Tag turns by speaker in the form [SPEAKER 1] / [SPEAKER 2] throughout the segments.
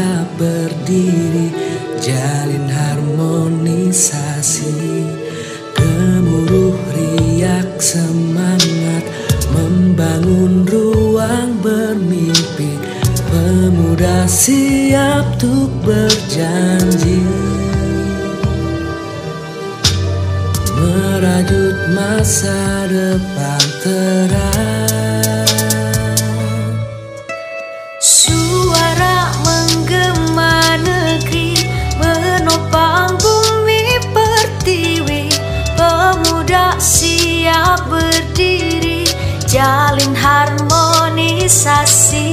[SPEAKER 1] siap berdiri, jalin harmonisasi, gemuruh riak semangat, membangun ruang bermimpi, pemuda siap untuk berjanji, merajut masa depan terang.
[SPEAKER 2] Suara menggema negeri, menopang bumi pertiwi, pemuda siap berdiri, jalin harmonisasi,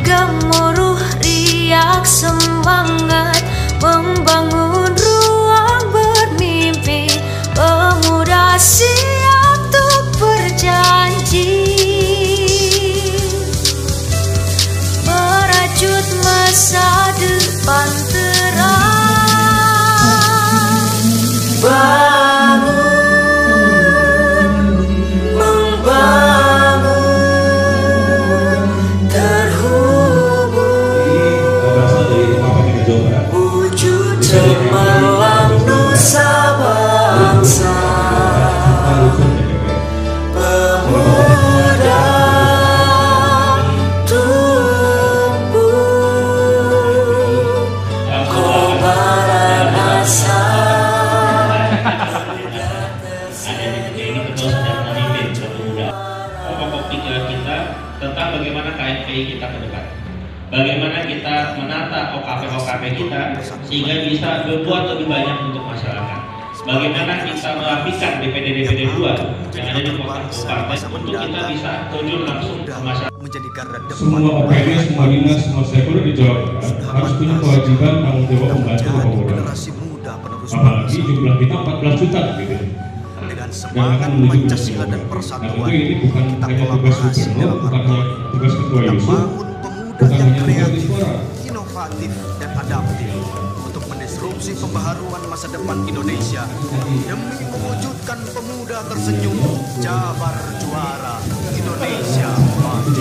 [SPEAKER 2] gemuruh riak semangat, membangun ruang bermimpi, pemuda siap untuk berjanji, merajut masa depan terang. Bangun, membangun, terhubung, wujud cemerlang nusa bangsa. Pemuda tumbuh, kobaran asa.
[SPEAKER 3] Pokok pikiran kita tentang bagaimana KMPI kita ke depan, bagaimana kita menata OKP kita sehingga bisa berbuat lebih banyak untuk masyarakat, bagaimana kita merapikan DPD 2 yang ada di kota kabupaten untuk kita bisa terjun langsung ke masyarakat.
[SPEAKER 4] Semua OPD, semua dinas, semua stakeholder di Jawa Barat harus punya kewajiban tanggung jawab membantu pemuda. Apalagi jumlah kita 14 juta gitu. Dan akan menuju Pancasila dan persatuan. Ini bukan hanya tugas gubernur, bukan hanya tugas ketua Yusuf, bukan hanya tugas Dispora.
[SPEAKER 5] Inovatif dan adaptif untuk mendisrupsi pembaharuan masa depan Indonesia demi mewujudkan pemuda tersenyum, Jabar juara, Indonesia maju.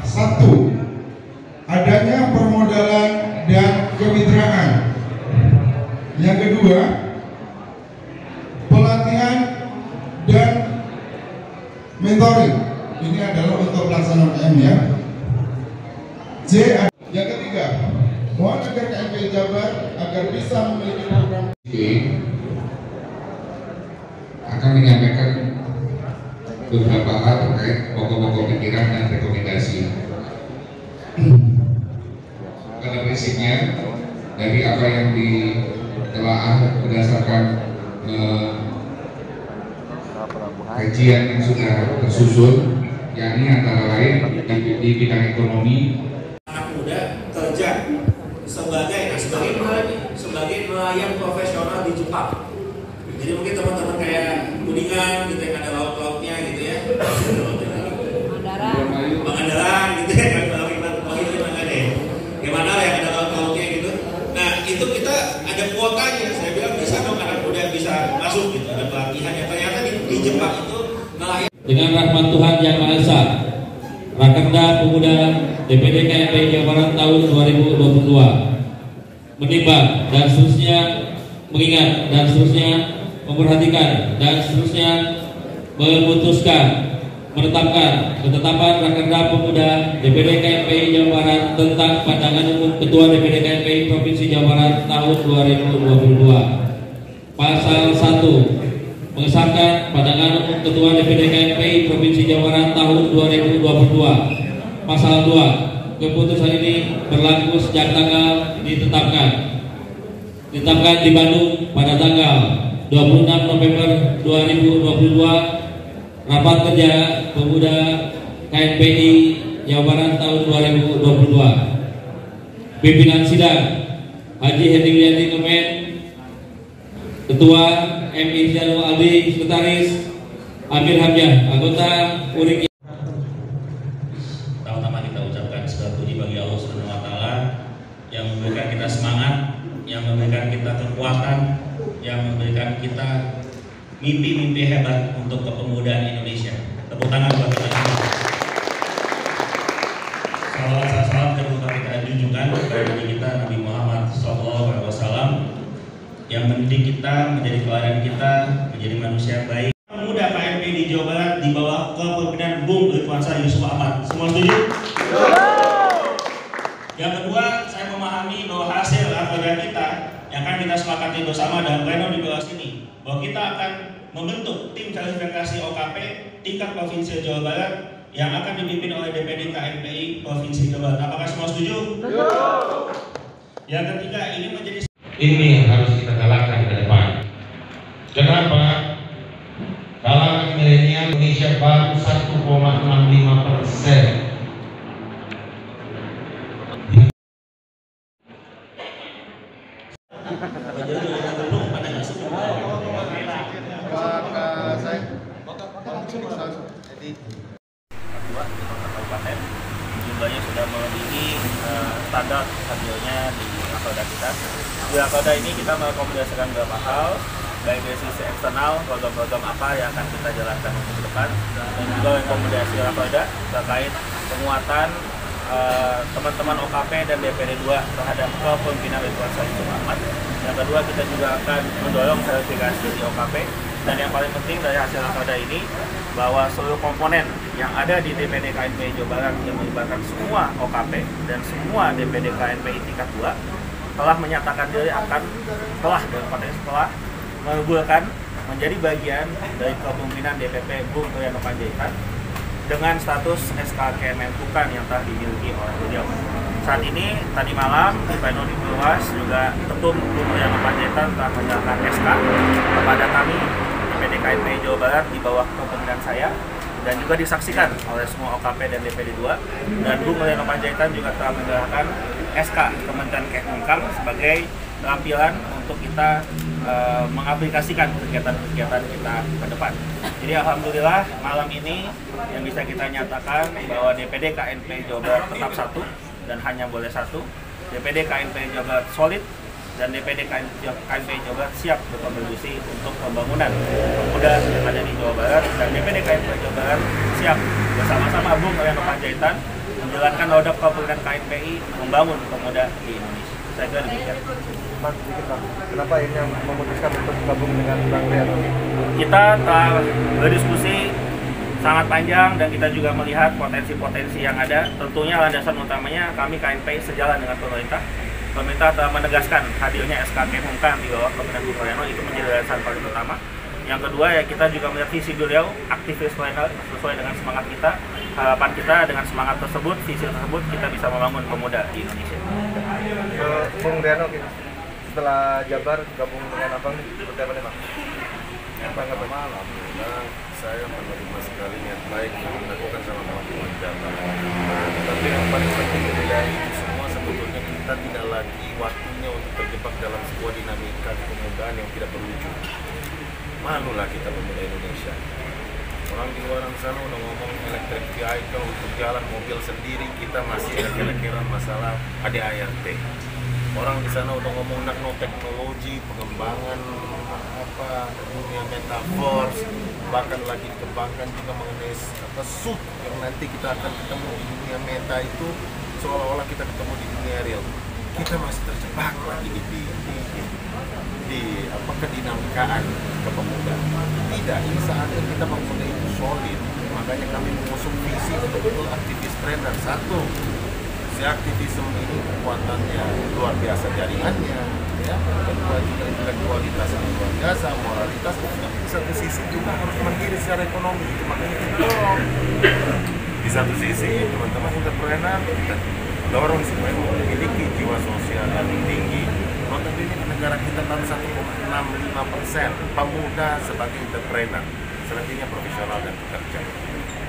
[SPEAKER 4] Satu, adanya permodalan dan kemitraan. Yang kedua, pelatihan dan mentoring. Ini adalah untuk pelaksanaan UM ya. C, yang ketiga, mohon agar KMPI Jabar agar bisa memiliki program
[SPEAKER 6] akan menyampaikan beberapa hal terkait pokok-pokok pikiran dan rekomendasi. Pada prinsipnya dari apa yang ditelaah berdasarkan kajian yang sudah tersusun, yakni antara lain di bidang ekonomi.
[SPEAKER 3] Anak muda kerja sebagai nelayan profesional di Jepang. Jadi mungkin teman-teman kayak Kuningan gitu yang ada laut-lautnya gitu ya, Pangandaran gitu ya, gimana yang ada laut-lautnya gitu. Nah itu kita ada kuotanya, saya bilang bisa dong anak muda bisa masuk gitu, ada pelatihannya. Ternyata di Jepang itu nelayan. Dengan rahmat Tuhan Yang Maha Esa, Rakerda Pemuda DPD KMPI Jawa Barat tahun 2022 menimbang dan seterusnya mengingat dan seterusnya memperhatikan dan seterusnya memutuskan menetapkan ketetapan Rakerda Pemuda DPD KMPI Jawa Barat tentang pandangan umum Ketua DPD KMPI Provinsi Jawa Barat tahun 2022. Pasal 1
[SPEAKER 7] mengesahkan pandangan umum Ketua DPD KNPI Provinsi Jawa Barat tahun 2022. Pasal 2, keputusan ini berlaku sejak tanggal ditetapkan di Bandung pada tanggal 26 November 2022. Rapat kerja Pemuda KNPI Jawa Barat tahun 2022. Pimpinan sidang Haji Hedi Wiyanti Kemen, Ketua MI Jalul Aldi, Sekretaris Amir Hamzah, anggota Urik.
[SPEAKER 3] Pertama kita ucapkan segala puji bagi Allah Subhanahu wa taala yang memberikan kita semangat, yang memberikan kita kekuatan, yang memberikan kita mimpi-mimpi hebat untuk kepemudaan Indonesia. Tepuk tangan buat kita semua. Salam kedua kita junjungan kepada kita Nabi Muhammad SAW yang mendidik kita, menjadi teladan kita, menjadi manusia baik. Pemuda KNPI di Jawa Barat di bawah kepemimpinan Bung Irfansyah Yusuf Ahmad. Semua setuju? Yang kedua, saya memahami bahwa hasil rakorda kita yang akan kita sepakati bersama dalam pleno di bawah sini, bahwa kita akan membentuk tim klasifikasi OKP tingkat Provinsi Jawa Barat yang akan dipimpin oleh DPD KNPI Provinsi Jawa Barat. Apakah semua setuju? Yang ketiga, ini
[SPEAKER 8] yang harus kita galakkan ke depan. Kenapa? Kalangan milenial Indonesia baru 1,65%.
[SPEAKER 3] Jumlahnya sudah melebihi standar hasilnya di rakorda kita. Di rakorda ini kita mengakomodasikan beberapa hal, baik dari sisi eksternal, program-program apa yang akan kita jalankan untuk ke depan, dan juga rekomendasi rakorda terkait penguatan teman-teman OKP dan DPD 2 terhadap kepemimpinan Irfansyah Yusuf Ahmad. Yang kedua, kita juga akan mendorong verifikasi di OKP, dan yang paling penting dari hasil rakorda ini bahwa seluruh komponen yang ada di DPD KNPI Jawa Barat yang melibatkan semua OKP dan semua DPD KNPI tingkat 2 telah menyatakan diri akan setelah menggugurkan menjadi bagian dari kepemimpinan DPP Bung Toyono Panjaitan dengan status SK Kemenkumham yang telah dimiliki oleh beliau. Saat ini, tadi malam di pleno di Bawah juga Ketum Bung Toyono Panjaitan telah menyerahkan SK kepada kami DPD KNPI Jawa Barat di bawah kepemimpinan saya, dan juga disaksikan oleh semua OKP dan DPD 2, dan Bung Toyono Panjaitan juga telah menyerahkan SK Kementerian Kemenkumham sebagai keterampilan untuk kita mengaplikasikan kegiatan-kegiatan kita ke depan. Jadi alhamdulillah malam ini yang bisa kita nyatakan bahwa DPD KNPI Jawa Barat tetap satu dan hanya boleh satu. DPD KNPI Jawa Barat solid dan DPD KNPI Jawa Barat siap berkontribusi untuk pembangunan pemuda yang ada di Jawa Barat, dan DPD KNPI Jawa Barat siap bersama-sama Bung Toyono Panjaitan menjalankan roda kepemimpinan KNPI membangun pemuda di Indonesia. Saya kira demikian.
[SPEAKER 9] Mas, kenapa akhirnya memutuskan untuk gabung dengan Bang Riano?
[SPEAKER 3] Kita telah berdiskusi sangat panjang dan kita juga melihat potensi-potensi yang ada. Tentunya landasan utamanya kami KNPI sejalan dengan pemerintah. Pemerintah telah menegaskan hadirnya SK Kemenkumham di bawah kepemimpinan Bung Toyono, itu menjadi landasan paling utama. Yang kedua ya, kita juga melihat visi beliau aktivis sesuai dengan semangat kita. Harapan kita dengan semangat tersebut, visi tersebut, kita bisa membangun pemuda di Indonesia.
[SPEAKER 9] Bung Riano, setelah Jabar gabung dengan Abang, seperti apa nih Bang?
[SPEAKER 10] Alhamdulillah saya menerima sekali niat baik yang dilakukan sama teman-teman Jabar. Tapi yang paling penting dari itu semua sebetulnya kita tidak lagi waktunya untuk terjebak dalam sebuah dinamika kepemudaan yang tidak berujung. Malulah kita pemuda Indonesia. Orang di luar sana udah ngomong electric vehicle untuk jalan mobil sendiri, kita masih kira-kira masalah ADART. Orang di sana udah ngomong nanoteknologi, pengembangan dunia metaverse, bahkan lagi dikembangkan juga mengenai suit yang nanti kita akan ketemu di dunia meta itu, seolah-olah kita ketemu di dunia real. Kita masih terjebak lagi di kedinamikaan kepemudaan. Tidak, ini saatnya kita mempunyai itu solid. Makanya kami mengusung visi betul-betul aktivis trainer. Satu, si aktivisme ini kekuatannya luar biasa jaringannya, ya. disampaikan, kedua juga intelektualitas yang luar biasa, moralitas. Di satu sisi juga harus mandiri secara ekonomi, itu makanya kita dorong. Di satu sisi teman-teman entrepreneur kita dorong supaya memiliki jiwa sosial yang tinggi. Notabene negara kita baru 1,65% pemuda sebagai entrepreneur, selebihnya profesional dan pekerja.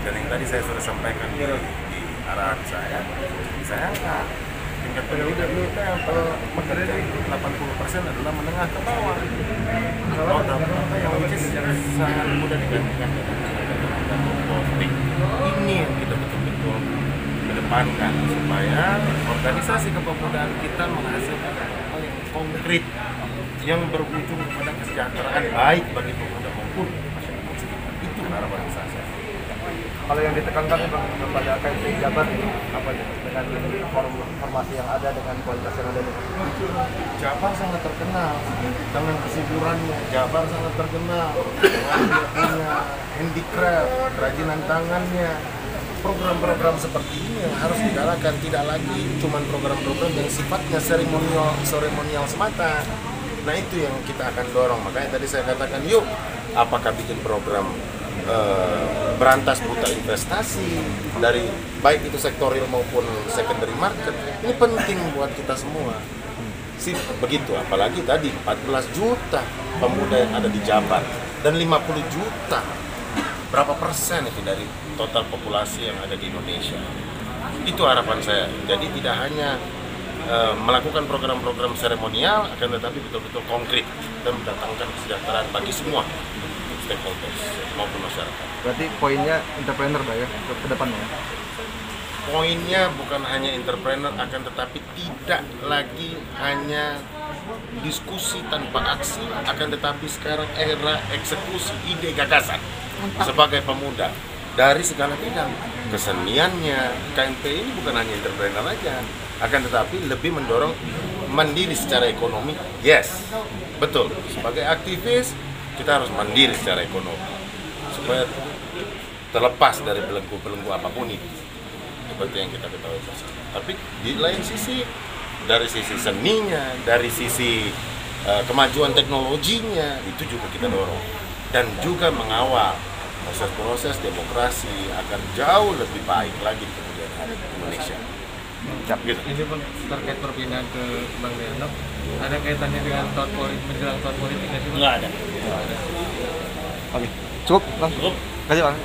[SPEAKER 10] Dan yang tadi saya sudah sampaikan di arahan saya angkat tingkat pendidikan kita yang pekerja itu 80% adalah menengah ke bawah. Apa yang sangat mudah digantikan dengan politik. Ini yang kita betul-betul kedepankan supaya organisasi kepemudaan kita menghasilkan hal yang konkret yang berujung kepada kesejahteraan baik bagi pemuda maupun masyarakat sekitar. Itu harapan saya.
[SPEAKER 9] Kalau yang ditekankan kepada KMPI Jabar ini apa dengan informasi yang ada dengan kualitas yang ada ini?
[SPEAKER 10] Jabar sangat terkenal dengan kesiburannya. Jabar sangat terkenal dengan dia punya handicraft, kerajinan tangannya. Program-program seperti ini yang harus digalakan, tidak lagi cuma program-program yang sifatnya seremonial semata. Nah itu yang kita akan dorong. Makanya tadi saya katakan, yuk apakah bikin program berantas buta investasi dari baik itu sektorial maupun secondary market. Ini penting buat kita semua. Sih begitu, apalagi tadi 14 juta pemuda yang ada di Jabar dan 50 juta. Berapa persen itu dari total populasi yang ada di Indonesia? Itu harapan saya. Jadi tidak hanya melakukan program-program seremonial, akan tetapi betul-betul konkret dan mendatangkan kesejahteraan bagi semua stakeholders maupun masyarakat.
[SPEAKER 9] Berarti poinnya entrepreneur Pak ya ke depannya?
[SPEAKER 10] Poinnya bukan hanya entrepreneur, akan tetapi tidak lagi hanya diskusi tanpa aksi, akan tetapi sekarang era eksekusi ide gagasan sebagai pemuda dari segala bidang. Keseniannya, KMPI ini bukan hanya entrepreneur aja, akan tetapi lebih mendorong mandiri secara ekonomi. Yes, betul. Sebagai aktivis kita harus mandiri secara ekonomi supaya terlepas dari belenggu-belenggu apapun itu, seperti yang kita ketahui bersama. Tapi di lain sisi, dari sisi seninya, dari sisi kemajuan teknologinya, itu juga kita dorong dan juga mengawal proses-proses demokrasi akan jauh lebih baik lagi di kemudian hari Indonesia.
[SPEAKER 9] Gitu.
[SPEAKER 11] Ini pun terkait perpindahan ke Bang Deno, ada kaitannya dengan tahun politik, menjelang tahun politik nggak sih?
[SPEAKER 3] Nggak ada.
[SPEAKER 9] Oke, cukup Bang.
[SPEAKER 3] Cukup.
[SPEAKER 9] Terima kasih Bang.